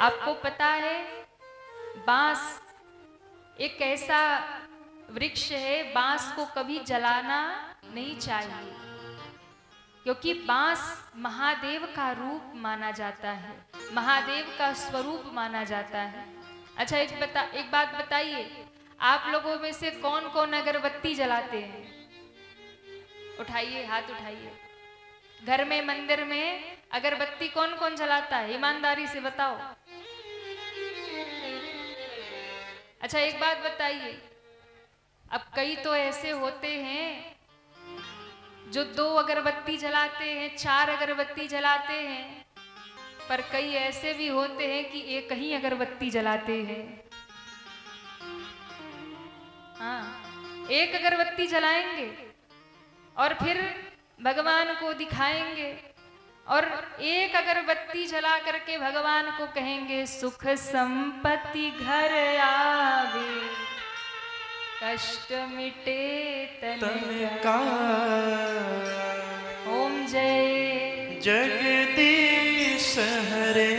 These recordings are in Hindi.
आपको पता है बांस एक ऐसा वृक्ष है, बांस को कभी जलाना नहीं चाहिए, क्योंकि बांस महादेव का रूप माना जाता है, महादेव का स्वरूप माना जाता है। अच्छा एक बात बताइए, आप लोगों में से कौन कौन अगरबत्ती जलाते हैं? उठाइए, हाथ उठाइए। घर में, मंदिर में अगरबत्ती कौन कौन जलाता है? ईमानदारी से बताओ। अच्छा एक बात बताइए, अब कई तो ऐसे होते हैं जो 2 अगरबत्ती जलाते हैं, 4 अगरबत्ती जलाते हैं, पर कई ऐसे भी होते हैं कि एक ही अगरबत्ती जलाते हैं। हाँ, एक अगरबत्ती जलाएंगे और फिर भगवान को दिखाएंगे और एक अगरबत्ती जला करके भगवान को कहेंगे सुख संपत्ति घर आवे, कष्ट मिटे तन का। ओम जय जगदीश हरे।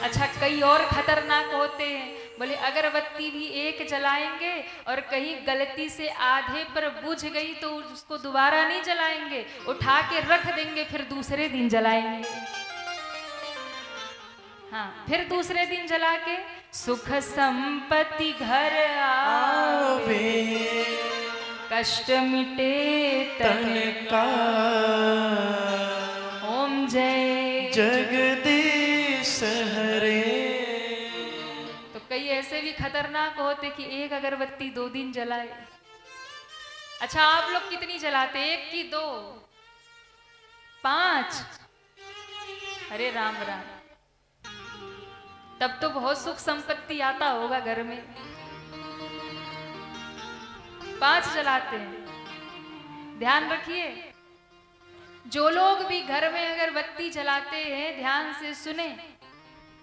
अच्छा कई और खतरनाक होते हैं, बोले अगरबत्ती भी एक जलाएंगे और कहीं गलती से आधे पर बुझ गई तो उसको दोबारा नहीं जलाएंगे, उठा के रख देंगे, फिर दूसरे दिन जलाएंगे। हाँ, फिर दूसरे दिन जला के सुख संपत्ति घर आवे, कष्ट मिटे तन का। ओम जय जगदीश हरे। तो कई ऐसे भी खतरनाक होते कि एक अगरबत्ती 2 दिन जलाए। अच्छा आप लोग कितनी जलाते? 1 की 2? 5? अरे राम राम, तब तो बहुत सुख संपत्ति आता होगा घर में। 5 जलाते हैं। ध्यान रखिए, जो लोग भी घर में अगरबत्ती जलाते हैं ध्यान से सुने,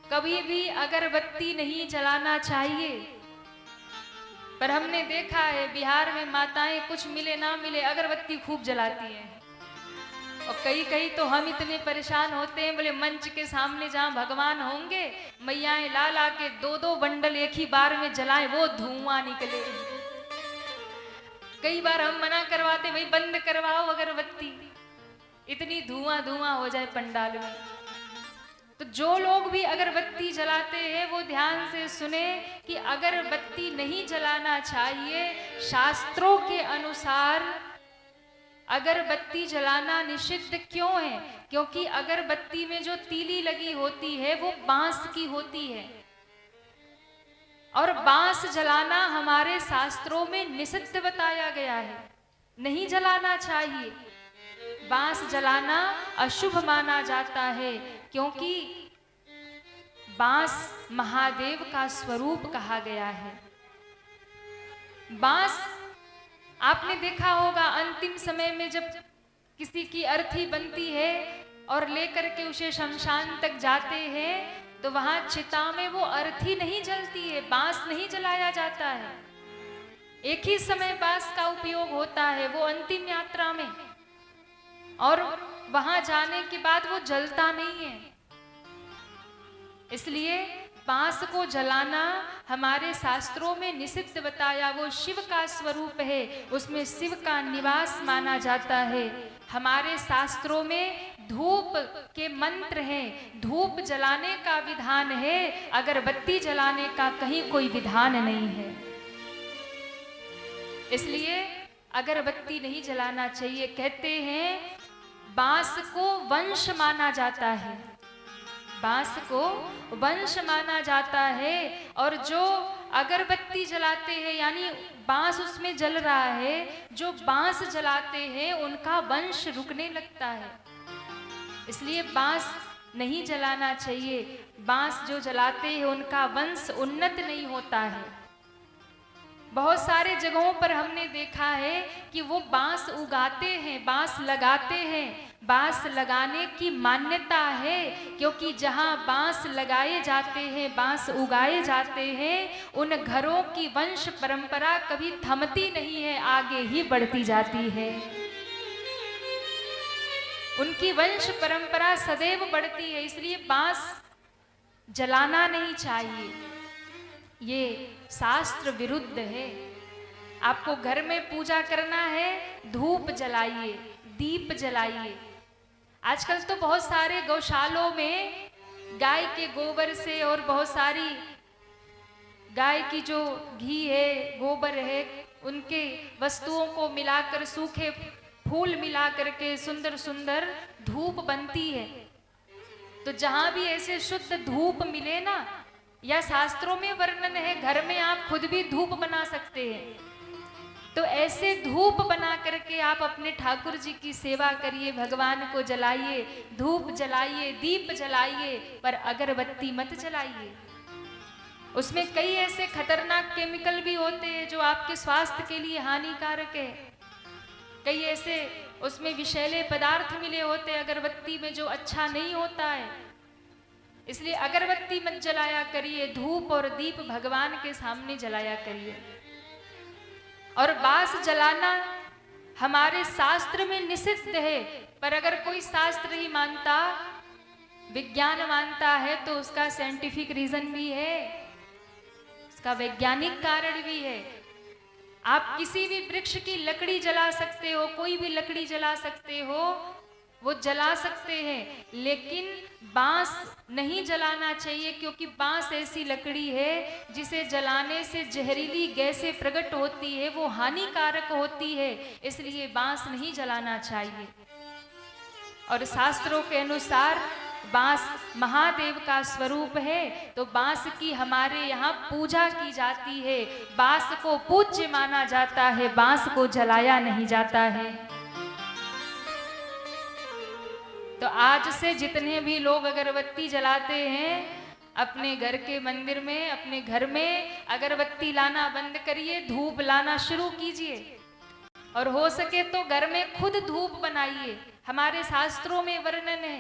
कभी भी अगरबत्ती नहीं जलाना चाहिए। पर हमने देखा है बिहार में माताएं कुछ मिले ना मिले अगरबत्ती खूब जलाती हैं, और कई तो हम इतने परेशान होते हैं, बोले मंच के सामने जहां भगवान होंगे मैयाएं ला ला के 2-2 बंडल एक ही बार में जलाएं, वो धुआं निकले। कई बार हम मना करवाते, भाई बंद करवाओ अगरबत्ती, इतनी धुआं हो जाए पंडाल में। तो जो लोग भी अगरबत्ती जलाते हैं वो ध्यान से सुने कि अगरबत्ती नहीं जलाना चाहिए। शास्त्रों के अनुसार अगरबत्ती जलाना निषिद्ध क्यों है? क्योंकि अगरबत्ती में जो तीली लगी होती है वो बांस की होती है, और बांस जलाना हमारे शास्त्रों में निषिद्ध बताया गया है, नहीं जलाना चाहिए। बांस जलाना अशुभ माना जाता है, क्योंकि बांस महादेव का स्वरूप कहा गया है। बांस आपने देखा होगा अंतिम समय में जब किसी की अर्थी बनती है और लेकर के उसे शमशान तक जाते हैं तो वहां चिता में वो अर्थी नहीं जलती है, बांस नहीं जलाया जाता है। एक ही समय बांस का उपयोग होता है, वो अंतिम यात्रा में, और वहां जाने के बाद वो जलता नहीं है। इसलिए बांस को जलाना हमारे शास्त्रों में निषिद्ध बताया। वो शिव का स्वरूप है, उसमें शिव का निवास माना जाता है। हमारे शास्त्रों में धूप के मंत्र हैं, धूप जलाने का विधान है, अगरबत्ती जलाने का कहीं कोई विधान नहीं है। इसलिए अगरबत्ती नहीं जलाना चाहिए। कहते हैं बांस को वंश माना जाता है, बांस को वंश माना जाता है, और जो अगरबत्ती जलाते हैं यानी बांस उसमें जल रहा है, जो बांस जलाते हैं उनका वंश रुकने लगता है। इसलिए बांस नहीं जलाना चाहिए। बांस जो जलाते हैं उनका वंश उन्नत नहीं होता है। बहुत सारे जगहों पर हमने देखा है कि वो बांस उगाते हैं, बांस लगाते हैं। बांस लगाने की मान्यता है, क्योंकि जहाँ बांस लगाए जाते हैं, बांस उगाए जाते हैं, उन घरों की वंश परंपरा कभी थमती नहीं है, आगे ही बढ़ती जाती है। उनकी वंश परंपरा सदैव बढ़ती है। इसलिए बांस जलाना नहीं चाहिए, ये शास्त्र विरुद्ध है। आपको घर में पूजा करना है, धूप जलाइए, दीप जलाइए। आजकल तो बहुत सारे गौशालों में गाय के गोबर से और बहुत सारी गाय की जो घी है, गोबर है, उनके वस्तुओं को मिलाकर, सूखे फूल मिला करके सुंदर सुंदर धूप बनती है। तो जहां भी ऐसे शुद्ध धूप मिले ना, या शास्त्रों में वर्णन है, घर में आप खुद भी धूप बना सकते हैं। तो ऐसे धूप बना करके आप अपने ठाकुर जी की सेवा करिए, भगवान को जलाइए, धूप जलाइए, दीप जलाइए, पर अगरबत्ती मत जलाइए। उसमें कई ऐसे खतरनाक केमिकल भी होते हैं जो आपके स्वास्थ्य के लिए हानिकारक है। कई ऐसे उसमें विषैले पदार्थ मिले होते हैं अगरबत्ती में, जो अच्छा नहीं होता है। इसलिए अगरबत्ती मत जलाया करिए, धूप और दीप भगवान के सामने जलाया करिए। और बांस जलाना हमारे शास्त्र में निषिद्ध है, पर अगर कोई शास्त्र ही मानता, विज्ञान मानता है, तो उसका साइंटिफिक रीजन भी है, उसका वैज्ञानिक कारण भी है। आप किसी भी वृक्ष की लकड़ी जला सकते हो, कोई भी लकड़ी जला सकते हो, वो जला सकते हैं, लेकिन बांस नहीं जलाना चाहिए, क्योंकि बांस ऐसी लकड़ी है जिसे जलाने से जहरीली गैसें प्रकट होती है, वो हानिकारक होती है, इसलिए बांस नहीं जलाना चाहिए। और शास्त्रों के अनुसार बांस महादेव का स्वरूप है, तो बांस की हमारे यहाँ पूजा की जाती है, बांस को पूज्य माना जाता है, बांस को जलाया नहीं जाता है। तो आज से जितने भी लोग अगरबत्ती जलाते हैं, अपने घर के मंदिर में, अपने घर में अगरबत्ती लाना बंद करिए, धूप लाना शुरू कीजिए। और हो सके तो घर में खुद धूप बनाइए। हमारे शास्त्रों में वर्णन है,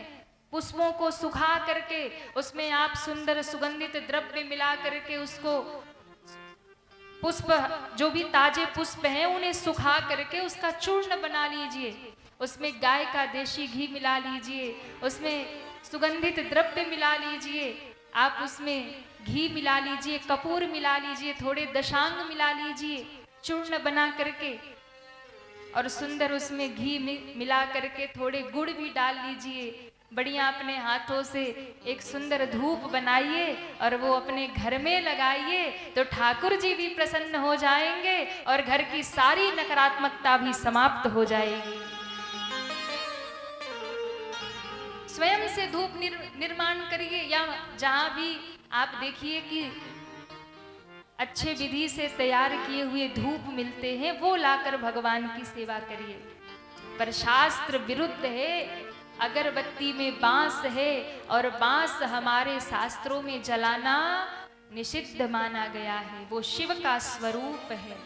पुष्पों को सुखा करके उसमें आप सुंदर सुगंधित द्रव्य मिला करके उसको, पुष्प जो भी ताजे पुष्प हैं उन्हें सुखा करके उसका चूर्ण बना लीजिए, उसमें गाय का देशी घी मिला लीजिए, उसमें सुगंधित द्रव्य मिला लीजिए, आप उसमें घी मिला लीजिए, कपूर मिला लीजिए, थोड़े दशांग मिला लीजिए चूर्ण बना करके, और सुंदर उसमें घी मिला करके थोड़े गुड़ भी डाल लीजिए। बढ़िया अपने हाथों से एक सुंदर धूप बनाइए और वो अपने घर में लगाइए, तो ठाकुर जी भी प्रसन्न हो जाएंगे और घर की सारी नकारात्मकता भी समाप्त हो जाएगी। स्वयं से धूप निर्माण करिए, या जहां भी आप देखिए कि अच्छे विधि से तैयार किए हुए धूप मिलते हैं, वो लाकर भगवान की सेवा करिए। पर शास्त्र विरुद्ध है, अगरबत्ती में बांस है, और बांस हमारे शास्त्रों में जलाना निषिद्ध माना गया है, वो शिव का स्वरूप है।